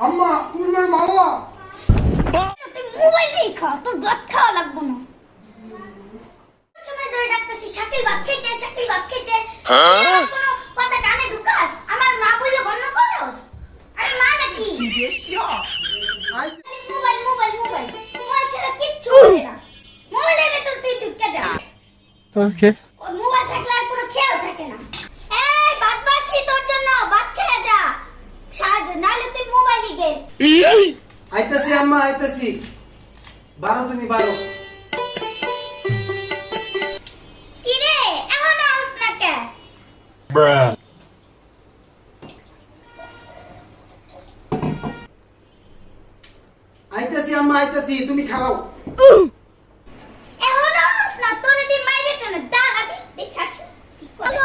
আম্মা তুমি না মারলা তুই মোবাইল দিয়ে খা, তোর ভাত খাওয়া লাগবে না। সময় ধরে ডাকতেছি শাকিল ভাত খেতে, শাকিল ভাত খেতে। আমার কোনো কথা কানে ঢুকাস? আমার মা বললে গণ্য করস? আরে মা নাকি? মোবাইল মোবাইল মোবাইল মোবাইল ছাড়া কিচ্ছু করে না। মোবাইলের ভেতর তুই ঢুকে যা। ওকে ওই মোবাইল থাকলে আর কোনো খেয়াল থাকে না। এই ভাত বাসি তোর জন্য, ভাত খেয়ে যা। নাহলে তুই মোবাইলই গেম। আইতাছি আম্মা আইতাছি বারো তুমি বারো কি রে এখন আস না কে? আইতাছি আম্মা আইতাছি তুমি খাও এখন আস না, তোরে দি মাইরে কেন দাঁড়া দি দেখাস কি করে।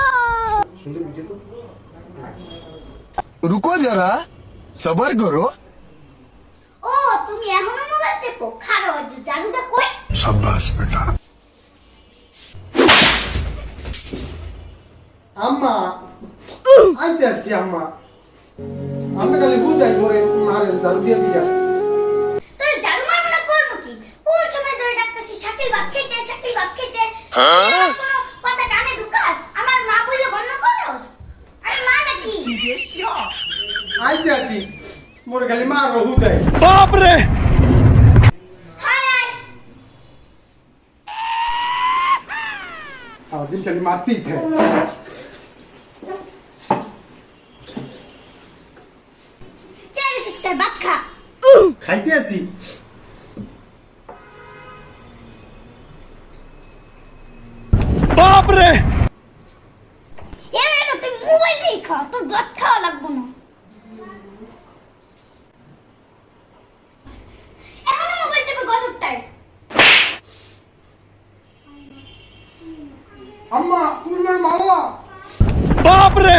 সুন্দর ভিডিও তো रुको जरा सबर करो। ও তুমি এখনো মোবাইল টেপো? খারো যে জানুটা কই? शाबाश बेटा। আম্মা আইতাছি আম্মা আমি খালি বুঝাই করে মারেন জারু দিয়ে দিয়া তুই জানু মারবো না করবো কি? কোন সময় ধরে ডাকতেছি শাকিল ভাত খেতে, শাকিল ভাত খেতে। আমার কোনো কথা কানে ঢুকাস? আমার মা বললে গণ্য করস? আরে মা নাকি? আইতাছি মোর খালি মারো হুদাই হায় হায় সারাদিন খালি মারতেই থাকে চাইলে সিস্টার ভাত খা। খাইতে আছি এর তুই মোবাইল দিয়ে খা, তোর ভাত খাওয়া লাগবে না। এখনো মোবাইল টেপে গজবটাই। আম্মা তুমি না মারলা বাপ রে